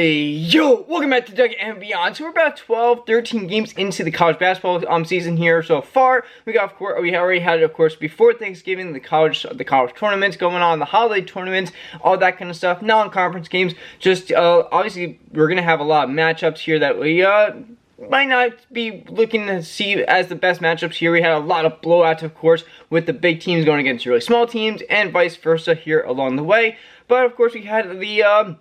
Hey, yo, welcome back to Doug and Beyond. So we're about 12, 13 games into the college basketball season here so far. We already had, of course, before Thanksgiving, the college tournaments going on, the holiday tournaments, all that kind of stuff, non-conference games. Just obviously, we're gonna have a lot of matchups here that we might not be looking to see as the best matchups here. We had a lot of blowouts, of course, with the big teams going against really small teams, and vice versa here along the way. But of course, we had the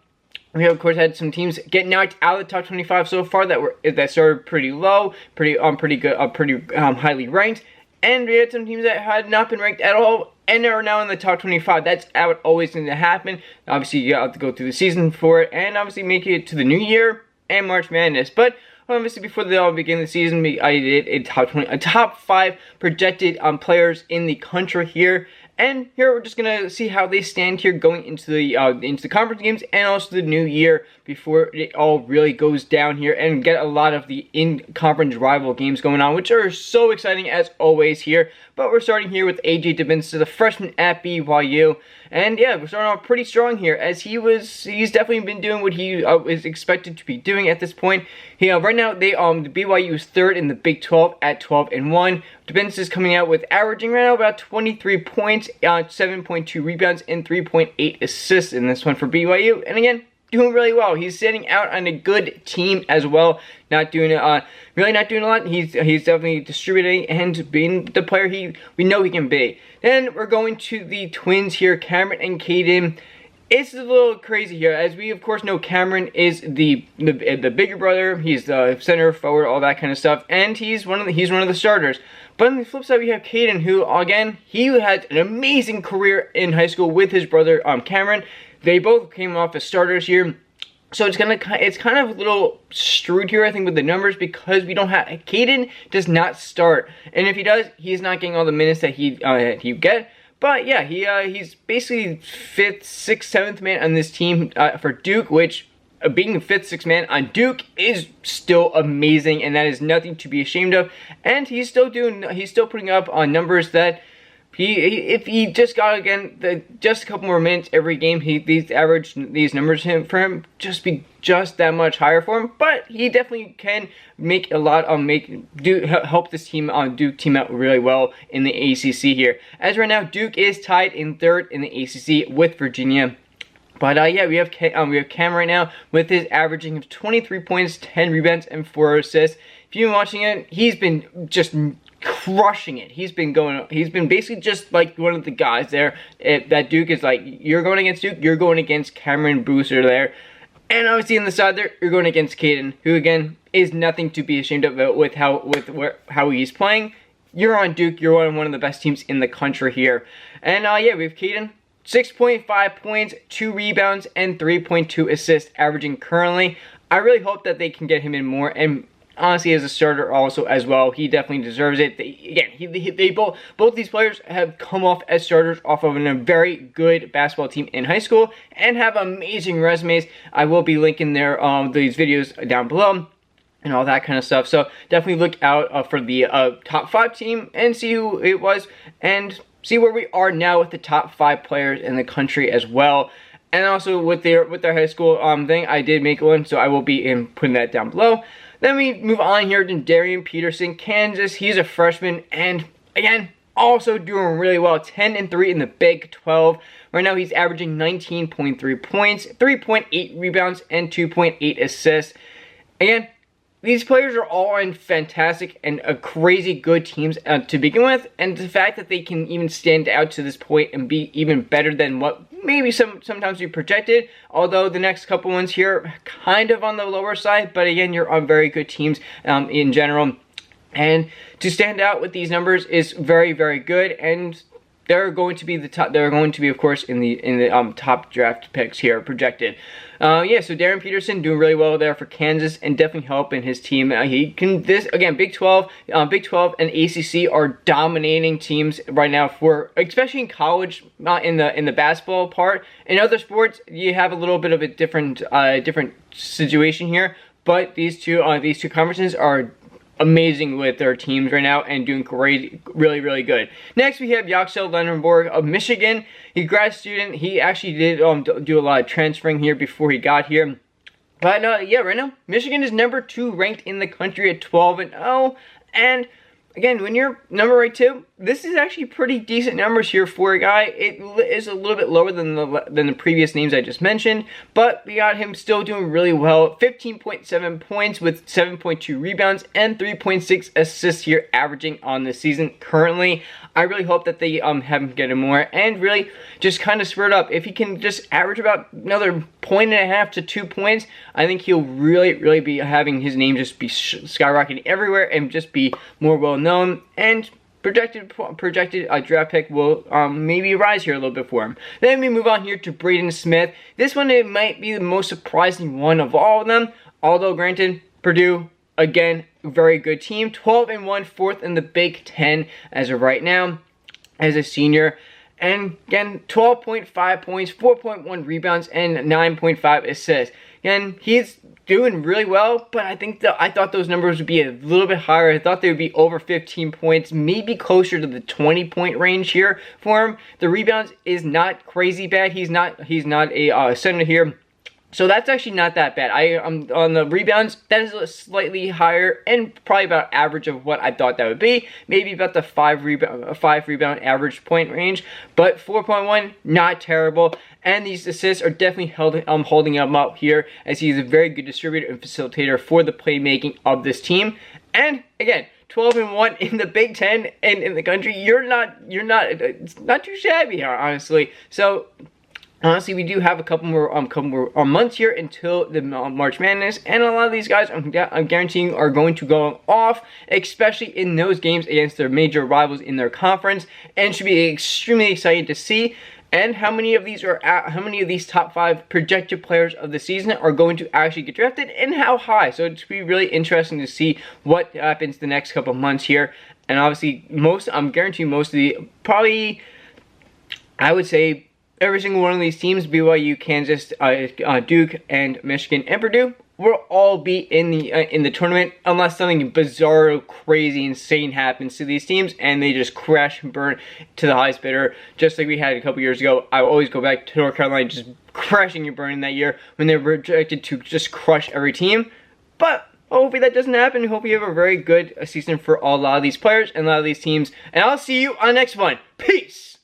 we of course had some teams get knocked out of the top 25 so far that started pretty low, pretty highly ranked, and we had some teams that had not been ranked at all and are now in the top 25. That's how it always going to happen. Obviously, you have to go through the season for it, and obviously make it to the new year and March Madness. But obviously, before the beginning of the season, I did a top 5 projected players in the country here. And here we're just gonna see how they stand here going into the conference games and also the new year before it all really goes down here and get a lot of the in-conference rival games going on, which are so exciting as always here. But we're starting here with AJ Dybinska, the freshman at BYU. And yeah, we're starting off pretty strong here as he's definitely been doing what he is expected to be doing at this point. Right now the BYU is 3rd in the Big 12 at 12-1. Dybinska is coming out with averaging right now about 23 points, 7.2 rebounds, and 3.8 assists in this one for BYU. And again, doing really well. He's sitting out on a good team as well. Really not doing a lot. He's definitely distributing and being the player we know he can be. Then we're going to the Twins here, Cameron and Caden. It's a little crazy here, as we of course know Cameron is the bigger brother. He's the center forward, all that kind of stuff, and he's one of the starters. But on the flip side, we have Caden, who again he had an amazing career in high school with his brother Cameron. They both came off as starters here. So it's kind of a little screwed here, I think, with the numbers, because we don't have Caden does not start, and if he does, he's not getting all the minutes that he get. But yeah, he's basically 5th, 6th, 7th man on this team for Duke, which being the 5th, 6th man on Duke is still amazing, and that is nothing to be ashamed of. And he's still putting up numbers that. If he just got just a couple more minutes every game, these numbers for him just be just that much higher for him. But he definitely can make a lot help this team Duke team out really well in the ACC here. As right now, Duke is tied in 3rd in the ACC with Virginia. But yeah, we have Cam right now with his averaging of 23 points, 10 rebounds, and 4 assists. If you've been watching it, he's been just crushing it. He's been basically just like one of the guys there that Duke is like, you're going against Duke, you're going against Cameron Booster there. And obviously on the side there, you're going against Caden, who again is nothing to be ashamed of with how he's playing. You're on Duke, you're on one of the best teams in the country here. And yeah, we have Caden, 6.5 points, 2 rebounds, and 3.2 assists averaging currently. I really hope that they can get him in more, and honestly, as a starter also as well, he definitely deserves it. Both these players have come off as starters off of a very good basketball team in high school and have amazing resumes. I will be linking these videos down below and all that kind of stuff. So definitely look out for the top 5 team and see who it was and see where we are now with the top 5 players in the country as well. And also with their high school thing, I did make one, so I will be putting that down below. Then we move on here to Darian Peterson, Kansas. He's a freshman, and again, also doing really well. 10-3 in the Big 12. Right now, he's averaging 19.3 points, 3.8 rebounds, and 2.8 assists. Again, these players are all on fantastic and crazy good teams to begin with, and the fact that they can even stand out to this point and be even better than what maybe sometimes we projected, although the next couple ones here kind of on the lower side, but again, you're on very good teams in general, and to stand out with these numbers is very, very good, and they're going to be of course in the top draft picks here projected. Yeah, so Darian Peterson doing really well there for Kansas and definitely helping his team. Big 12 and ACC are dominating teams right now especially in college, not in the basketball part. In other sports, you have a little bit of a different situation here, but these two conferences are amazing with their teams right now and doing great, really, really good. Next, we have Yaxel Lendenborg of Michigan. He's a grad student. He actually did do a lot of transferring here before he got here. But yeah, right now, Michigan is number 2 ranked in the country at 12-0. And again, when you're number 2, this is actually pretty decent numbers here for a guy. It is a little bit lower than the previous names I just mentioned, but we got him still doing really well. 15.7 points with 7.2 rebounds and 3.6 assists here, averaging on the season currently. I really hope that they have him get him more and really just kind of spurt up. If he can just average about another 1.5 to 2 points, I think he'll really be having his name just be skyrocketing everywhere and just be more well known, and projected draft pick will maybe rise here a little bit for him. Then we move on here to Braden Smith. This one, it might be the most surprising one of all of them, although granted, Purdue, again, very good team. 12-1, 4th in the Big Ten as of right now as a senior. And again, 12.5 points, 4.1 rebounds, and 9.5 assists. Again, he's doing really well, but I thought those numbers would be a little bit higher. I thought they would be over 15 points, maybe closer to the 20-point range here for him. The rebounds is not crazy bad. He's not a center here. So that's actually not that bad. On the rebounds, that is slightly higher and probably about average of what I thought that would be. Maybe about the 5 rebound average point range. But 4.1, not terrible. And these assists are definitely holding him up here, as he's a very good distributor and facilitator for the playmaking of this team. And again, 12-1 in the Big Ten and in the country. It's not too shabby here, honestly. So honestly, we do have a couple more months here until the March Madness, and a lot of these guys, I'm guaranteeing, are going to go off, especially in those games against their major rivals in their conference, and should be extremely excited to see. And how many of these top 5 projected players of the season are going to actually get drafted, and how high? So it's be really interesting to see what happens the next couple of months here. And obviously, I'm guaranteeing most of the probably, I would say, every single one of these teams, BYU, Kansas, Duke, and Michigan, and Purdue, will all be in the tournament unless something bizarre, crazy, insane happens to these teams and they just crash and burn to the highest bidder, just like we had a couple years ago. I always go back to North Carolina just crashing and burning that year when they were projected to just crush every team. But hopefully that doesn't happen. Hopefully you have a very good season for a lot of these players and a lot of these teams. And I'll see you on the next one. Peace!